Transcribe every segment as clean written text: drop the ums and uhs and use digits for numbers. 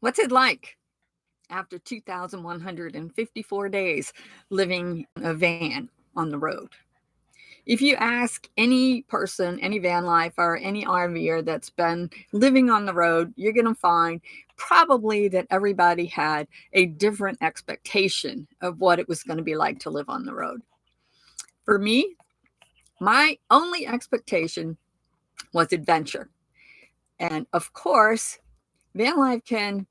What's it like after 2,154 days living in a van on the road? If you ask any person, any van life or any RVer that's been living on the road, you're going to find probably that everybody had a different expectation of what it was going to be like to live on the road. For me, my only expectation was adventure. And of course, van life can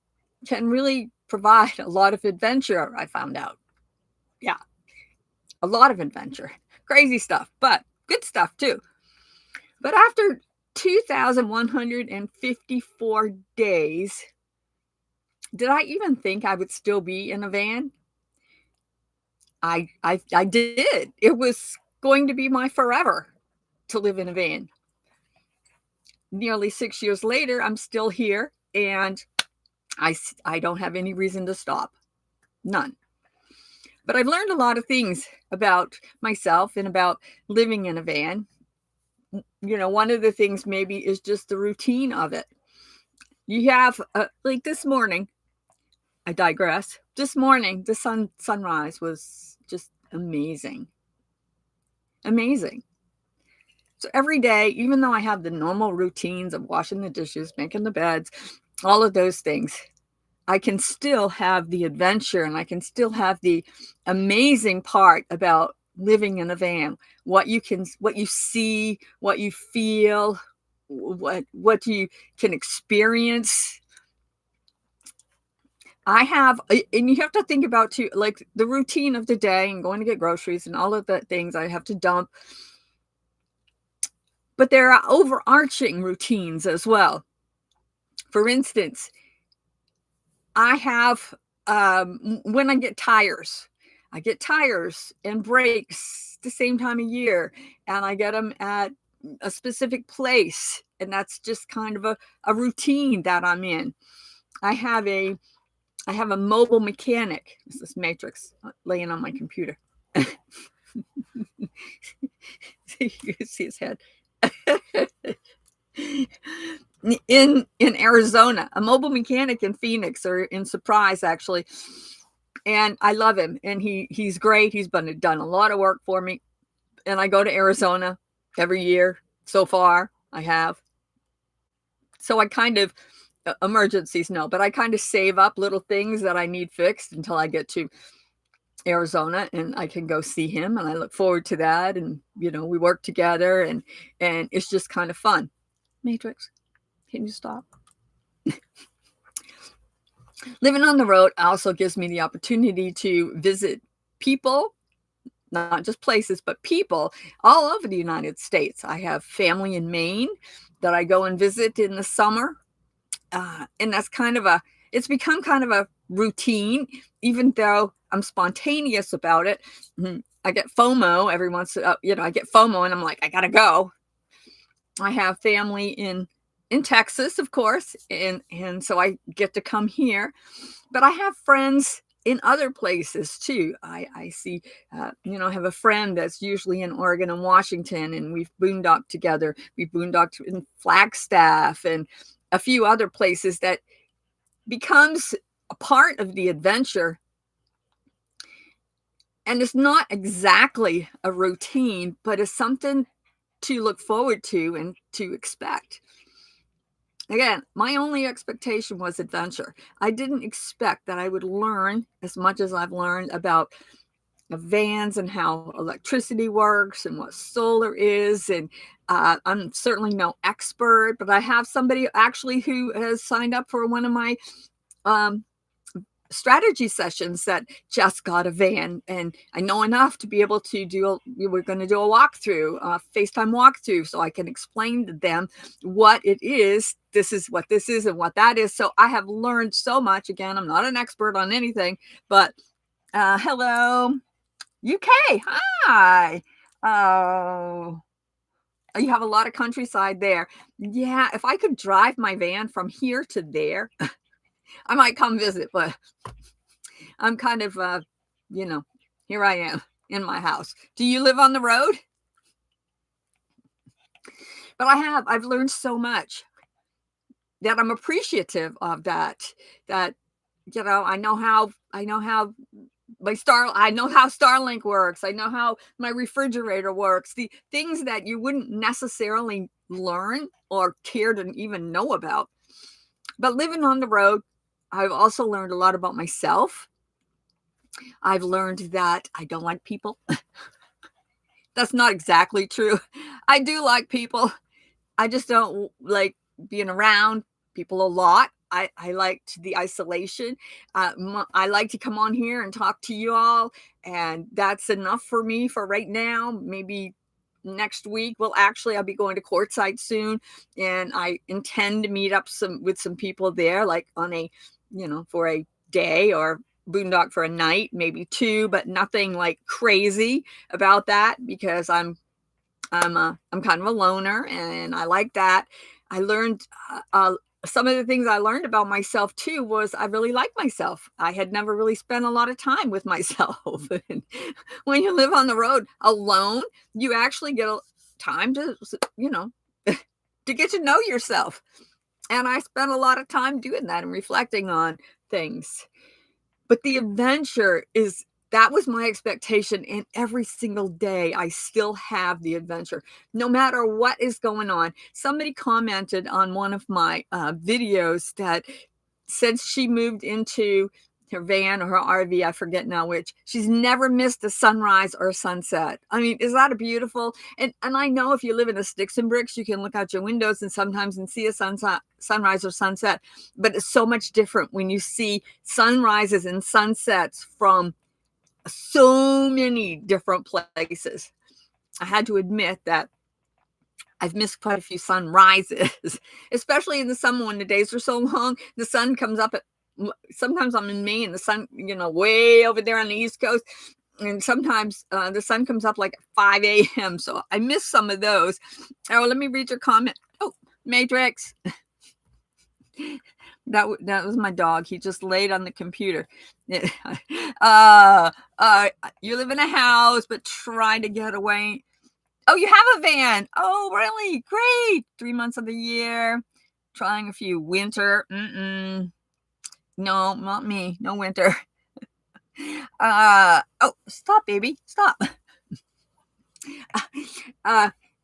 really provide a lot of adventure, I found out. Yeah, a lot of adventure. Crazy stuff, but good stuff too. But after 2,154 days, did I even think I would still be in a van? I did. It was going to be my forever to live in a van. Nearly 6 years later, I'm still here, and I don't have any reason to stop. None. But I've learned a lot of things about myself and about living in a van. One of the things maybe is just the routine of it. You have, like this morning, I digress. This morning, the sunrise was just amazing. Amazing. So every day, even though I have the normal routines of washing the dishes, making the beds, all of those things, I can still have the adventure and I can still have the amazing part about living in a van. What you see, what you feel, what you can experience. I have, and you have to think about too, like the routine of the day and going to get groceries and all of the things I have to dump. But there are overarching routines as well. For instance, I have, when I get tires and brakes the same time of year, and I get them at a specific place. And that's just kind of a routine that I'm in. I have a mobile mechanic. This is Matrix laying on my computer. You can see his head. in Arizona, a mobile mechanic in Phoenix, or in Surprise actually. And I love him, and he's great. He's done a lot of work for me. And I go to Arizona every year so far. I have. So I kind of, emergencies, no, but I kind of save up little things that I need fixed until I get to Arizona and I can go see him, and I look forward to that. And we work together, and it's just kind of fun. Matrix, can you stop? Living on the road also gives me the opportunity to visit people, not just places, but people all over the United States. I have family in Maine that I go and visit in the summer. And that's it's become kind of a routine, even though I'm spontaneous about it. I get FOMO every once, I get FOMO and I'm like, I gotta go. I have family in Texas, of course, and so I get to come here. But I have friends in other places too. I see, I have a friend that's usually in Oregon and Washington, and we've boondocked together. We've boondocked in Flagstaff and a few other places that becomes a part of the adventure. And it's not exactly a routine, but it's something to look forward to and to expect. Again, my only expectation was adventure. I didn't expect that I would learn as much as I've learned about vans and how electricity works and what solar is. And I'm certainly no expert, but I have somebody actually who has signed up for one of my strategy sessions that just got a van, and I know enough to be able to we're going to do a walkthrough, FaceTime walkthrough, so I can explain to them what it is. This is what this is and what that is. So I have learned so much. Again, I'm not an expert on anything, but hello, UK. Hi. Oh, you have a lot of countryside there. Yeah, if I could drive my van from here to there, I might come visit, but I'm kind of, here I am in my house. Do you live on the road? But I've learned so much. that I'm appreciative of that, that, I know how I know how Starlink works. I know how my refrigerator works. The things that you wouldn't necessarily learn or care to even know about. But living on the road, I've also learned a lot about myself. I've learned that I don't like people. That's not exactly true. I do like people. I just don't like being around people a lot. I liked the isolation. I like to come on here and talk to you all, and that's enough for me for right now. Maybe next week, well, actually, I'll be going to courtside soon, and I intend to meet up with some people there, like on a, for a day, or boondock for a night, maybe two, but nothing like crazy about that, because I'm kind of a loner, and I like that. I learned some of the things I learned about myself too was I really like myself. I had never really spent a lot of time with myself. And when you live on the road alone, you actually get time to, to get to know yourself. And I spent a lot of time doing that and reflecting on things. But the adventure that was my expectation. And every single day, I still have the adventure, no matter what is going on. Somebody commented on one of my videos that since she moved into her van or her RV, I forget now which, she's never missed a sunrise or a sunset. I mean, is that a beautiful? And I know if you live in the sticks and bricks, you can look out your windows and sometimes see a sunrise or sunset. But it's so much different when you see sunrises and sunsets from so many different places. I had to admit that I've missed quite a few sunrises, especially in the summer when the days are so long. The sun comes up sometimes I'm in Maine, the sun, way over there on the East Coast. And sometimes the sun comes up like at 5 a.m. So I missed some of those. Oh, let me read your comment. Oh, Matrix. That was my dog. He just laid on the computer. You live in a house, but try to get away. Oh, you have a van. Oh, really? Great. 3 months of the year. Trying a few winter. No, not me. No winter. Oh, stop, baby. Stop.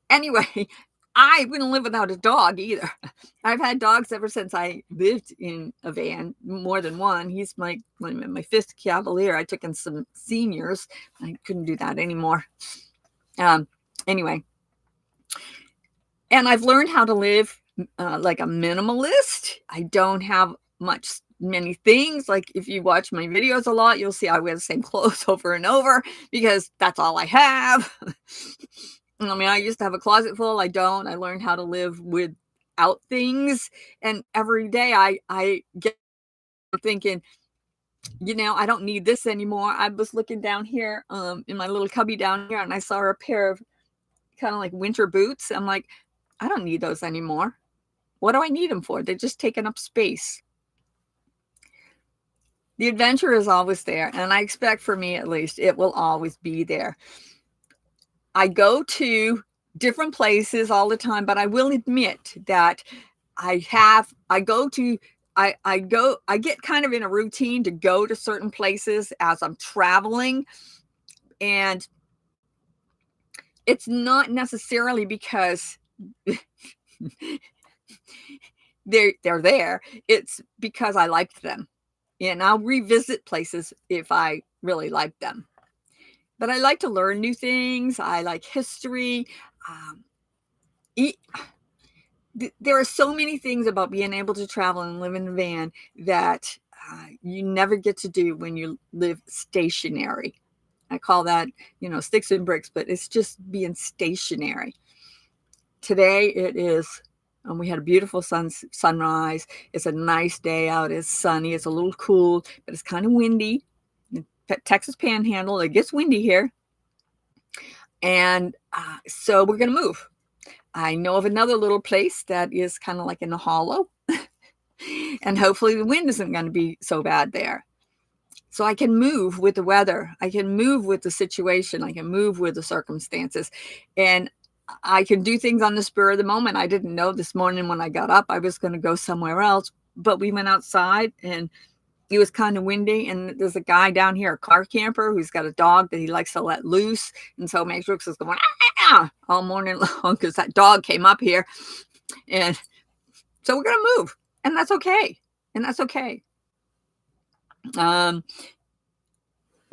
Anyway, I wouldn't live without a dog either. I've had dogs ever since I lived in a van, more than one. He's my fifth Cavalier. I took in some seniors. I couldn't do that anymore. Anyway, and I've learned how to live like a minimalist. I don't have many things. Like if you watch my videos a lot, you'll see I wear the same clothes over and over because that's all I have. I mean, I used to have a closet full. I don't. I learned how to live without things. And every day I get thinking, I don't need this anymore. I was looking down here in my little cubby down here, and I saw a pair of kind of like winter boots. I'm like, I don't need those anymore. What do I need them for? They're just taking up space. The adventure is always there. And I expect, for me at least, it will always be there. I go to different places all the time, but I will admit that I get kind of in a routine to go to certain places as I'm traveling. And it's not necessarily because they're there. It's because I liked them. And I'll revisit places if I really like them. But I like to learn new things. I like history. There are so many things about being able to travel and live in a van that you never get to do when you live stationary. I call that, sticks and bricks, but it's just being stationary. Today it is, we had a beautiful sunrise. It's a nice day out. It's sunny. It's a little cool, but it's kind of windy. Texas Panhandle, it gets windy here. And so we're going to move. I know of another little place that is kind of like in a hollow. And hopefully the wind isn't going to be so bad there. So I can move with the weather. I can move with the situation. I can move with the circumstances. And I can do things on the spur of the moment. I didn't know this morning when I got up I was going to go somewhere else, but we went outside and it was kind of windy, and there's a guy down here, a car camper, who's got a dog that he likes to let loose. And so Matrix is going all morning long because that dog came up here. And so we're going to move, and that's okay. And that's okay.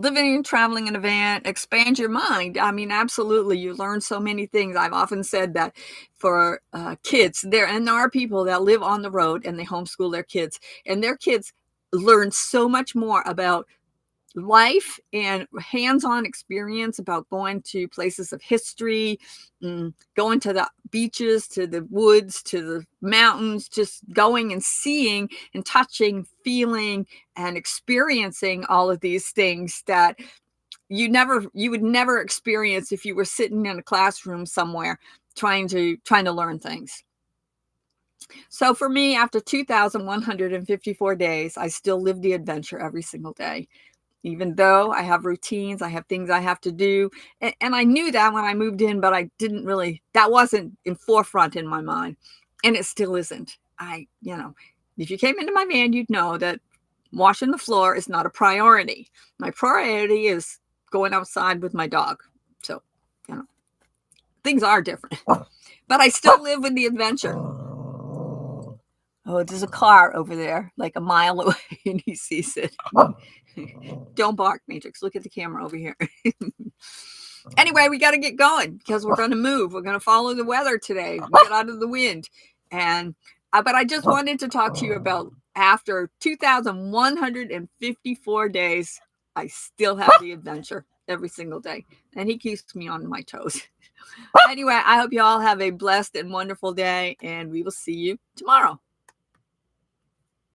Living and traveling in a van expands your mind. I mean, absolutely. You learn so many things. I've often said that for kids, there are people that live on the road and they homeschool their kids, and their kids learn so much more about life and hands-on experience about going to places of history, going to the beaches, to the woods, to the mountains, just going and seeing and touching, feeling and experiencing all of these things that you would never experience if you were sitting in a classroom somewhere trying to learn things. So for me, after 2,154 days, I still live the adventure every single day. Even though I have routines, I have things I have to do. And I knew that when I moved in, but I didn't really, that wasn't in forefront in my mind. And it still isn't. If you came into my van, you'd know that washing the floor is not a priority. My priority is going outside with my dog. So, things are different. But I still live with the adventure. Oh, there's a car over there, like a mile away, and he sees it. Don't bark, Matrix. Look at the camera over here. Anyway, we got to get going because we're going to move. We're going to follow the weather today. Get out of the wind. And but I just wanted to talk to you about after 2,154 days, I still have the adventure every single day. And he keeps me on my toes. Anyway, I hope you all have a blessed and wonderful day, and we will see you tomorrow.